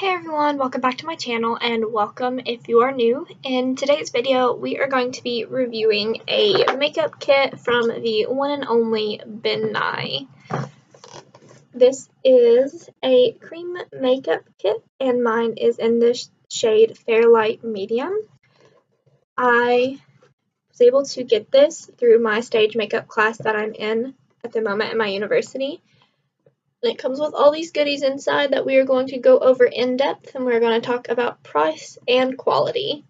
Hey everyone, welcome back to my channel and welcome if you are new. In today's video, we are going to be reviewing a makeup kit from the one and only Ben Nye. This is a cream makeup kit and mine is in the shade Fairlight Medium. I was able to get this through my stage makeup class that I'm in at the moment at my university. And it comes with all these goodies inside that we are going to go over in depth, and we're going to talk about price and quality.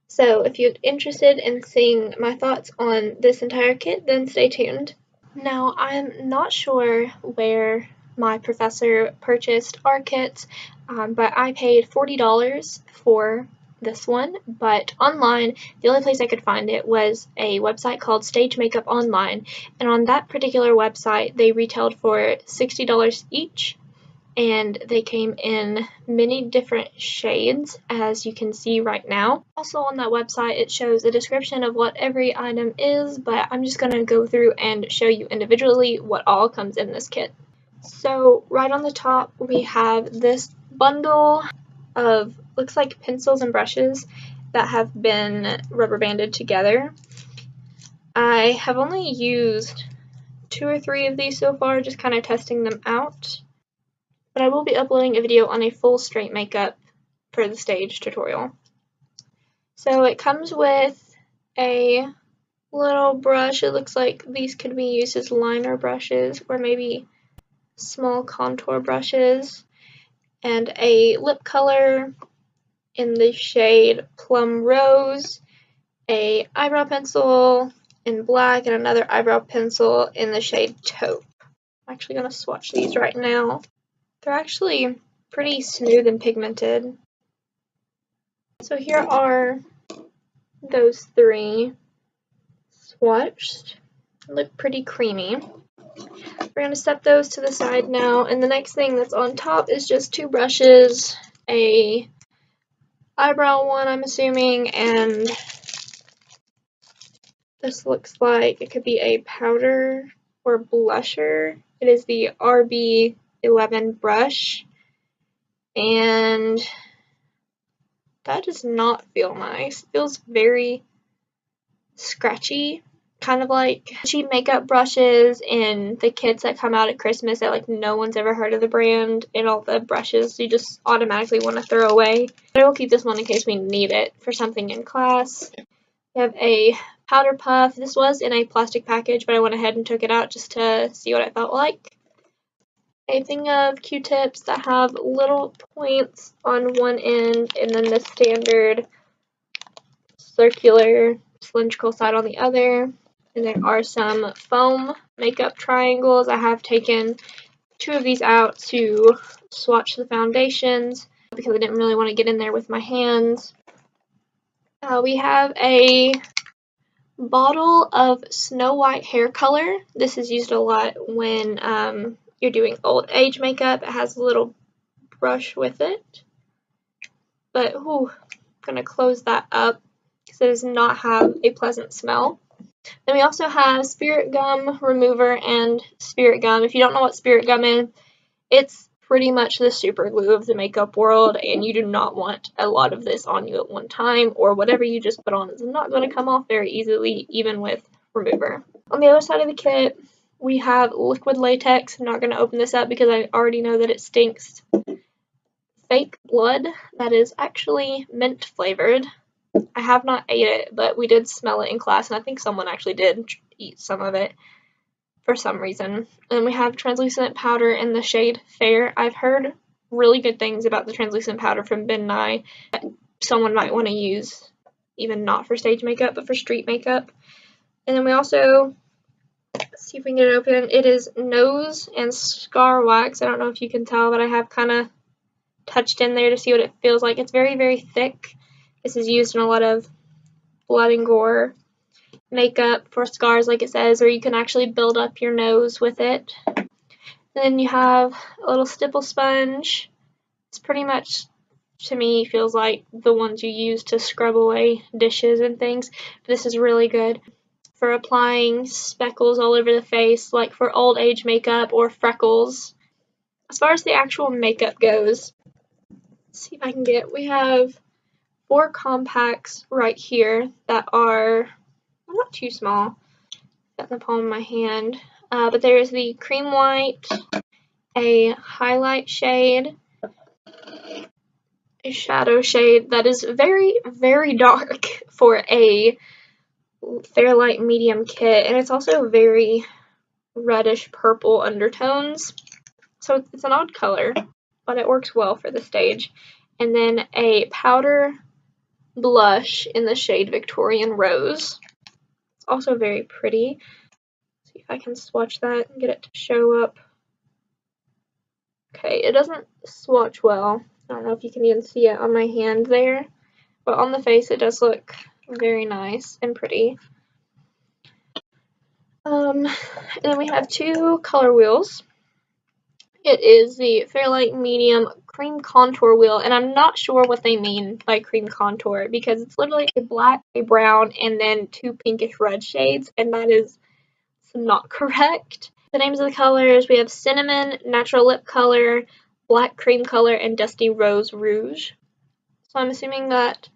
So if you're interested in seeing my thoughts on this entire kit, then stay tuned. Now, I'm not sure where my professor purchased our kits, but I paid $40 for this one, but online, the only place I could find it was a website called Stage Makeup Online, and on that particular website, they retailed for $60 each, and they came in many different shades, as you can see right now. Also on that website, it shows a description of what every item is, but I'm just going to go through and show you individually what all comes in this kit. So right on the top, we have this bundle of looks like pencils and brushes that have been rubber banded together. I have only used 2 or 3 of these so far, just kind of testing them out, but I will be uploading a video on a full straight makeup for the stage tutorial. So it comes with a little brush. It looks like these could be used as liner brushes or maybe small contour brushes, and a lip color in the shade Plum Rose, a eyebrow pencil in black, and another eyebrow pencil in the shade Taupe. I'm actually going to swatch these right now. They're actually pretty smooth and pigmented. So here are those 3 swatched. They look pretty creamy. We're going to set those to the side now, and the next thing that's on top is just 2 brushes, a eyebrow one, I'm assuming, and this looks like it could be a powder or blusher. It is the RB11 brush, and that does not feel nice. It feels very scratchy, kind of like cheap makeup brushes in the kits that come out at Christmas that like no one's ever heard of the brand, and all the brushes you just automatically want to throw away. But I will keep this one in case we need it for something in class. We have a powder puff. This was in a plastic package, but I went ahead and took it out just to see what it felt like. A thing of Q-tips that have little points on one end, and then the standard circular cylindrical side on the other. And there are some foam makeup triangles. I have taken 2 of these out to swatch the foundations because I didn't really want to get in there with my hands. We have a bottle of Snow White hair color. This is used a lot when you're doing old age makeup. It has a little brush with it. But I'm going to close that up because it does not have a pleasant smell. Then we also have Spirit Gum Remover and Spirit Gum. If you don't know what Spirit Gum is, it's pretty much the super glue of the makeup world, and you do not want a lot of this on you at one time, or whatever you just put on is not going to come off very easily, even with remover. On the other side of the kit, we have liquid latex. I'm not going to open this up because I already know that it stinks. Fake blood that is actually mint flavored. I have not ate it, but we did smell it in class, and I think someone actually did eat some of it for some reason. And we have translucent powder in the shade Fair. I've heard really good things about the translucent powder from Ben Nye that someone might want to use, even not for stage makeup, but for street makeup. And then we also, let's see if we can get it open, it is nose and scar wax. I don't know if you can tell, but I have kind of touched in there to see what it feels like. It's very, very thick. This is used in a lot of blood and gore makeup for scars, like it says, or you can actually build up your nose with it. Then you have a little stipple sponge. It's pretty much, to me, feels like the ones you use to scrub away dishes and things. This is really good for applying speckles all over the face, like for old age makeup or freckles. As far as the actual makeup goes, see if I can get, we have 4 compacts right here that are not too small. Got in the palm of my hand. But there's the cream white, a highlight shade, a shadow shade that is very, very dark for a Fairlight medium kit, and it's also very reddish purple undertones. So it's an odd color, but it works well for the stage. And then a powder blush in the shade Victorian Rose. It's also very pretty. See if I can swatch that and get it to show up. Okay, it doesn't swatch well. I don't know if you can even see it on my hand there, but on the face it does look very nice and pretty. And then we have 2 color wheels. It is the Fairlight Medium Cream Contour Wheel, and I'm not sure what they mean by cream contour because it's literally a black, a brown, and then 2 pinkish red shades, and that is not correct. The names of the colors, we have Cinnamon, Natural Lip Color, Black Cream Color, and Dusty Rose Rouge. So I'm assuming that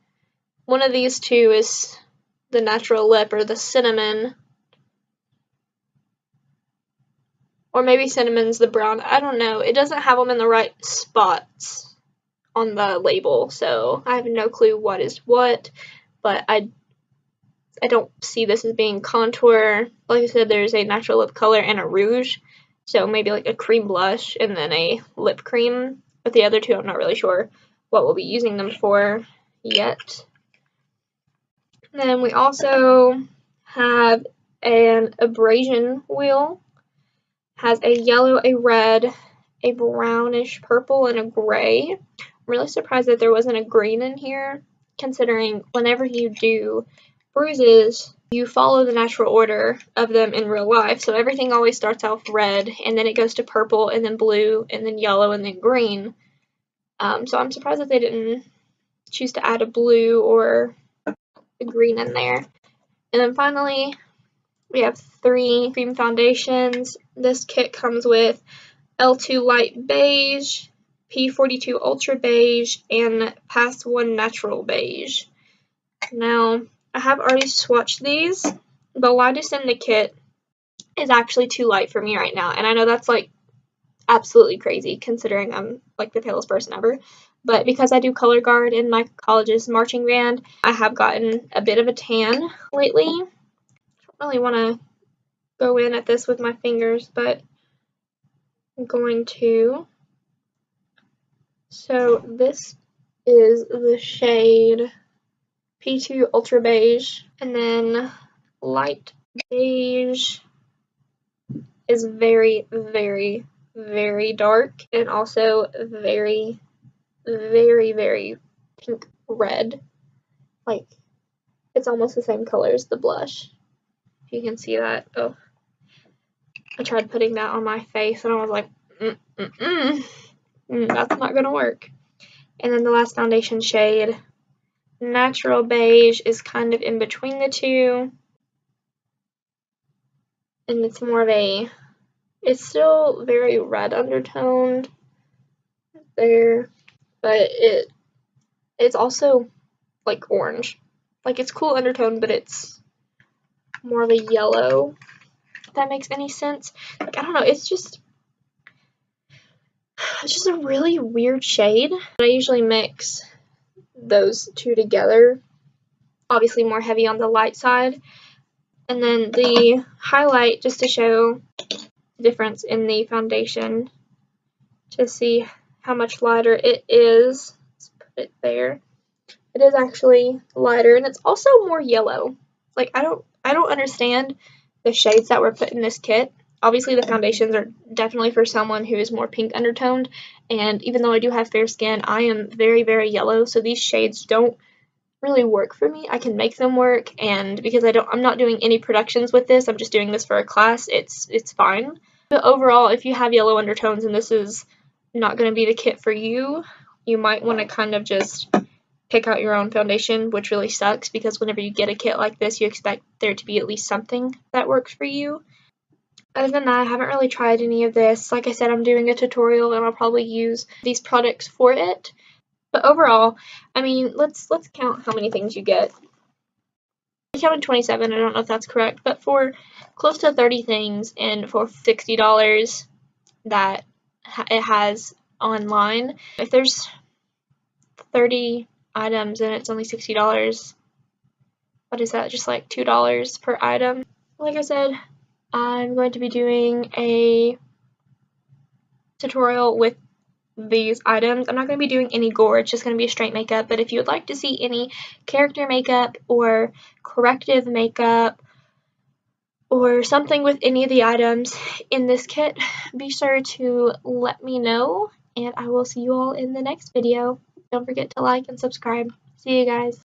one of these 2 is the Natural Lip or the Cinnamon. Or maybe Cinnamon's the brown. I don't know. It doesn't have them in the right spots on the label, so I have no clue what is what. But I don't see this as being contour. Like I said, there's a natural lip color and a rouge. So maybe like a cream blush and then a lip cream. But the other 2, I'm not really sure what we'll be using them for yet. And then we also have an abrasion wheel. Has a yellow, a red, a brownish purple, and a gray. I'm really surprised that there wasn't a green in here, considering whenever you do bruises, you follow the natural order of them in real life. So everything always starts off red, and then it goes to purple, and then blue, and then yellow, and then green. So I'm surprised that they didn't choose to add a blue or a green in there. And then finally, we have 3 cream foundations. This kit comes with L2 Light Beige, P42 Ultra Beige, and Pass 1 Natural Beige. Now, I have already swatched these. The lightest in the kit is actually too light for me right now, and I know that's like absolutely crazy considering I'm like the palest person ever. But because I do color guard in my college's marching band, I have gotten a bit of a tan lately. I don't really want to go in at this with my fingers, but I'm going to. So this is the shade P2 Ultra Beige, and then Light Beige is very, very, very dark, and also very, very, very pink red. Like, it's almost the same color as the blush. If you can see that. Oh, I tried putting that on my face, and I was like, that's not gonna work. And then the last foundation shade, Natural Beige, is kind of in between the 2. And it's more of a, it's still very red undertoned there, but it's also like orange. Like, it's cool undertone, but it's more of a yellow, if that makes any sense. Like, I don't know, it's just a really weird shade. I usually mix those 2 together, obviously more heavy on the light side. And then the highlight, just to show the difference in the foundation, to see how much lighter it is. Let's put it there. It is actually lighter, and it's also more yellow. Like, I don't understand the shades that were put in this kit. Obviously, the foundations are definitely for someone who is more pink undertoned, and even though I do have fair skin, I am very, very yellow, so these shades don't really work for me. I can make them work, and because I'm not doing any productions with this, I'm just doing this for a class, it's fine. But overall, if you have yellow undertones and this is not going to be the kit for you, you might want to kind of just pick out your own foundation, which really sucks because whenever you get a kit like this, you expect there to be at least something that works for you. Other than that, I haven't really tried any of this. Like I said, I'm doing a tutorial and I'll probably use these products for it. But overall, I mean, let's count how many things you get. I counted 27, I don't know if that's correct, but for close to 30 things and for $60 that it has online, if there's 30 items and it's only $60, what is that, just like $2 per item? Like I said, I'm going to be doing a tutorial with these items. I'm not going to be doing any gore, it's just going to be straight makeup, but if you would like to see any character makeup or corrective makeup or something with any of the items in this kit, be sure to let me know, and I will see you all in the next video. Don't forget to like and subscribe. See you guys.